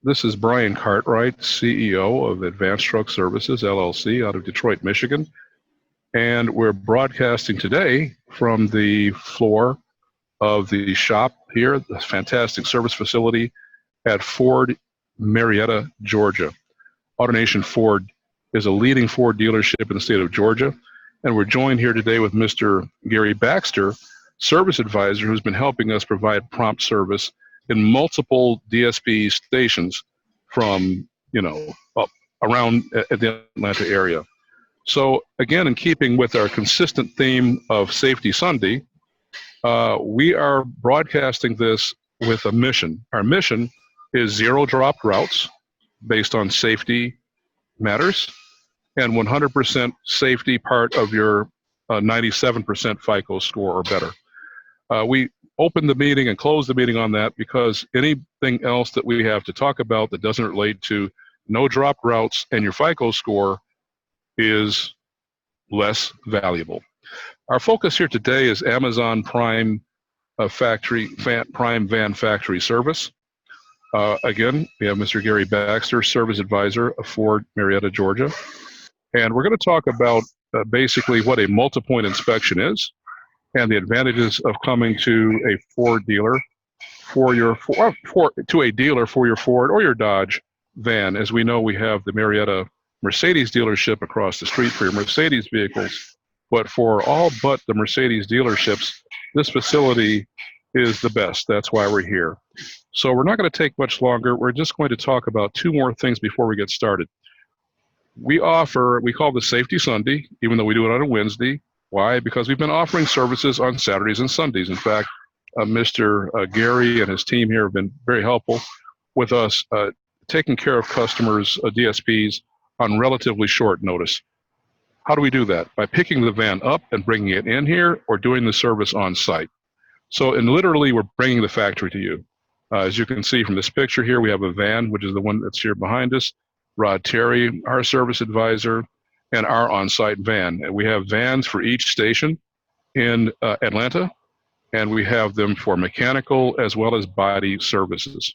This is Brian Cartwright, CEO of Advanced Truck Services, LLC, out of Detroit, Michigan. And we're broadcasting today from the floor of the shop here, the fantastic service facility at Ford, Marietta, Georgia. AutoNation Ford is a leading Ford dealership in the state of Georgia. And we're joined here today with Mr. Gary Baxter, service advisor, who's been helping us provide prompt service in multiple DSP stations from, up around the Atlanta area. So again, in keeping with our consistent theme of Safety Sunday, we are broadcasting this with a mission. Our mission is zero dropped routes based on safety matters and 100% safety part of your 97% FICO score or better. We open the meeting and close the meeting on that because anything else that we have to talk about that doesn't relate to no dropped routes and your FICO score is less valuable. Our focus here today is Amazon Prime Prime Van Factory Service. Again, we have Mr. Gary Baxter, Service Advisor of Ford, Marietta, Georgia. And we're going to talk about basically what a multi-point inspection is and the advantages of coming to a Ford dealer to a dealer for your Ford or your Dodge van. As we know, we have the Marietta Mercedes dealership across the street for your Mercedes vehicles. But for all but the Mercedes dealerships, this facility is the best. That's why we're here. So we're not going to take much longer. We're just going to talk about two more things before we get started. We call this Safety Sunday, even though we do it on a Wednesday. Why? Because we've been offering services on Saturdays and Sundays. In fact, Mr. Gary and his team here have been very helpful with us taking care of customers, DSPs, on relatively short notice. How do we do that? By picking the van up and bringing it in here or doing the service on site. So, and literally, we're bringing the factory to you. As you can see from this picture here, we have a van, which is the one that's here behind us. Rod Terry, our service advisor, and our on-site van. And we have vans for each station in Atlanta, and we have them for mechanical as well as body services.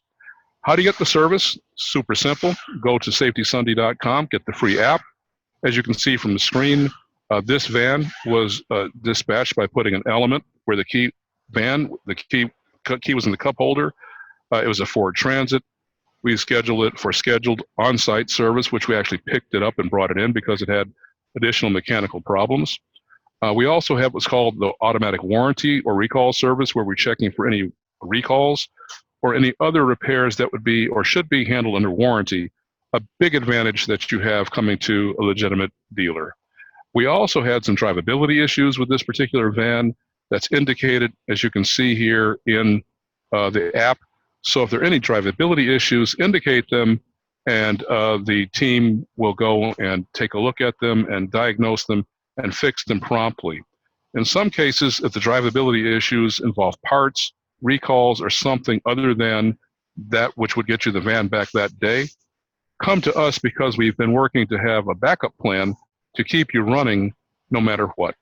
How do you get the service? Super simple. Go to safetysunday.com, get the free app. As you can see from the screen, this van was dispatched by putting an element where the key was in the cup holder. It was a Ford Transit. We scheduled it for scheduled on-site service, which we actually picked it up and brought it in because it had additional mechanical problems. We also have what's called the automatic warranty or recall service, where we're checking for any recalls or any other repairs that would be or should be handled under warranty, a big advantage that you have coming to a legitimate dealer. We also had some drivability issues with this particular van that's indicated, as you can see here in the app. So if there are any drivability issues, indicate them, and the team will go and take a look at them and diagnose them and fix them promptly. In some cases, if the drivability issues involve parts, recalls, or something other than that which would get you the van back that day, come to us because we've been working to have a backup plan to keep you running no matter what.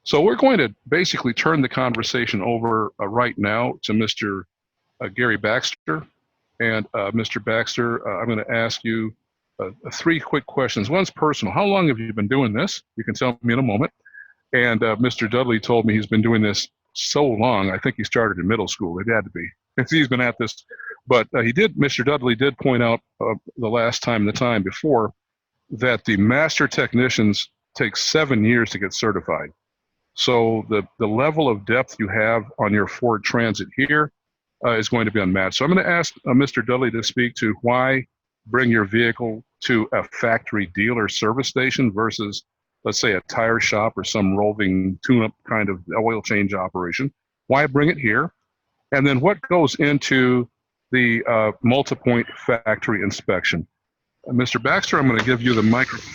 So we're going to basically turn the conversation over right now to Mr. Gary Baxter. And Mr. Baxter, I'm going to ask you three quick questions. One's personal. How long have you been doing this? You can tell me in a moment. And Mr. Dudley told me he's been doing this so long. I think he started in middle school. It had to be. He's been at this. But Mr. Dudley did point out the time before, that the master technicians take 7 years to get certified. So the level of depth you have on your Ford Transit here is going to be unmatched. So I'm going to ask Mr. Dudley to speak to why bring your vehicle to a factory dealer service station versus, let's say, a tire shop or some roving tune-up kind of oil change operation. Why bring it here? And then what goes into the multi-point factory inspection? Mr. Baxter, I'm going to give you the microphone.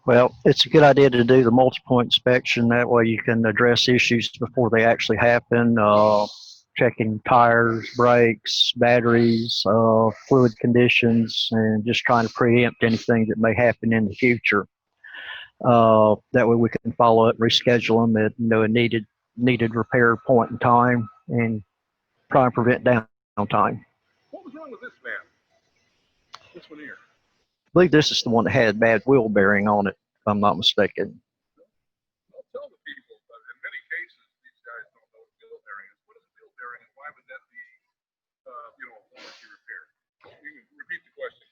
Well, it's a good idea to do the multi-point inspection. That way you can address issues before they actually happen, checking tires, brakes, batteries, fluid conditions, and just trying to preempt anything that may happen in the future. That way we can follow up, reschedule them at a needed repair point in time, and try and prevent downtime. What was wrong with this van? This one here. I believe this is the one that had bad wheel bearing on it, if I'm not mistaken. I'll tell the people, but in many cases, these guys don't know what wheel bearing is. What is a wheel bearing, and why would that be, a warranty repair? You can repeat the question.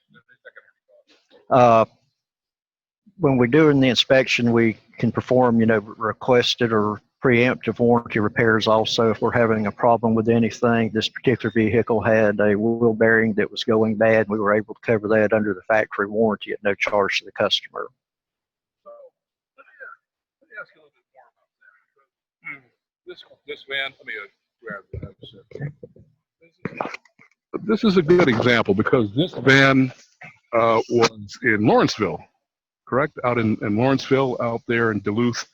When we're doing the inspection, we can perform, requested or preemptive warranty repairs also if we're having a problem with anything. This particular vehicle had a wheel bearing that was going bad. We were able to cover that under the factory warranty at no charge to the customer. So let me ask you a little bit more about that. This van, let me grab that. This is a good example because this van was in Lawrenceville, correct? Out in Lawrenceville, out there in Duluth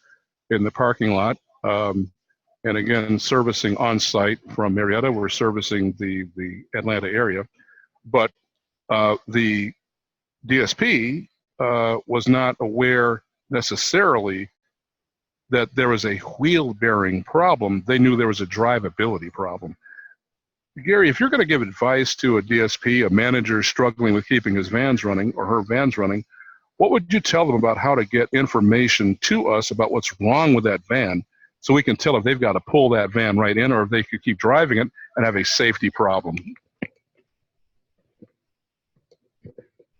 in the parking lot. And again, servicing on site from Marietta. We're servicing the Atlanta area. But the DSP was not aware necessarily that there was a wheel bearing problem. They knew there was a drivability problem. Gary, if you're going to give advice to a DSP, a manager struggling with keeping his vans running or her vans running, what would you tell them about how to get information to us about what's wrong with that van so we can tell if they've got to pull that van right in or if they could keep driving it and have a safety problem?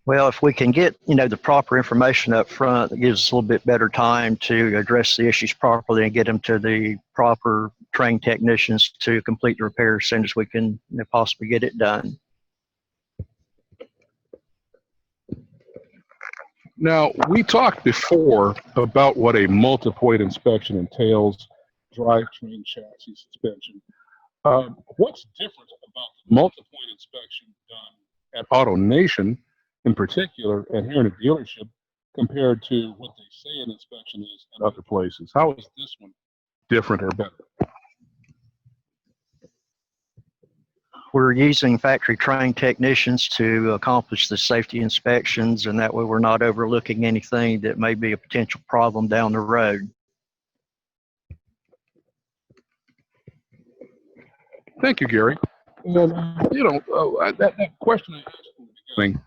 Well, if we can get, the proper information up front, that gives us a little bit better time to address the issues properly and get them to the proper trained technicians to complete the repair as soon as we can possibly get it done. Now, we talked before about what a multi-point inspection entails, drivetrain, chassis, suspension. What's different about the multi-point inspection done at AutoNation in particular and here in a dealership compared to what they say an inspection is at other places? How is this one different or better? We're using factory trained technicians to accomplish the safety inspections, and that way we're not overlooking anything that may be a potential problem down the road. Thank you, Gary. And, that question I asked in the beginning,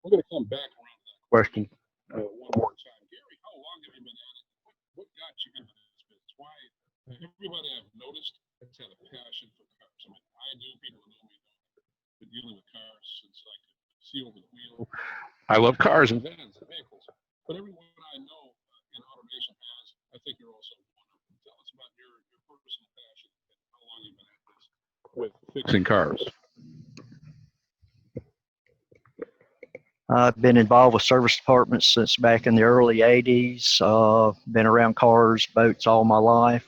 we're going to come back around to that question one more time. Gary, how long have you been at it? What got you into this business? Why? Everybody I've noticed has had a passion for cars. I mean, I do. People know me. Been dealing with cars since I could see over the wheel. I love cars and vans and vehicles. But everyone I know in AutoNation has, I think you're also one of them. Tell us about your personal passion and how long you've been at this with fixing cars. I've been involved with service departments since back in the early 80s. Been around cars, boats all my life.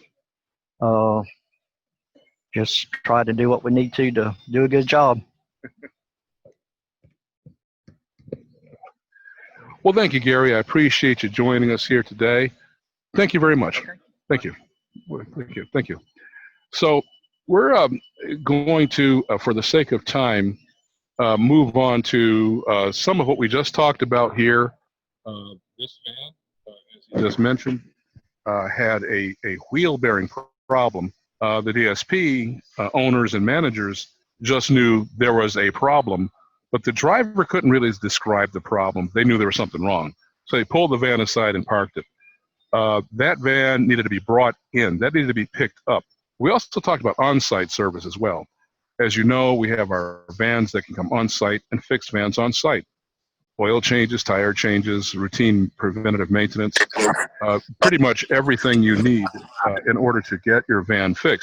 Just try to do what we need to do a good job. Well, thank you, Gary. I appreciate you joining us here today. Thank you very much. Thank you. Thank you. Thank you. So we're going to, for the sake of time, move on to some of what we just talked about here. This van, as you just mentioned, had a wheel bearing problem. The DSP owners and managers just knew there was a problem, but the driver couldn't really describe the problem. They knew there was something wrong. So they pulled the van aside and parked it. That van needed to be brought in. That needed to be picked up. We also talked about on-site service as well. As you know, we have our vans that can come on-site and fix vans on-site. Oil changes, tire changes, routine preventative maintenance, pretty much everything you need in order to get your van fixed.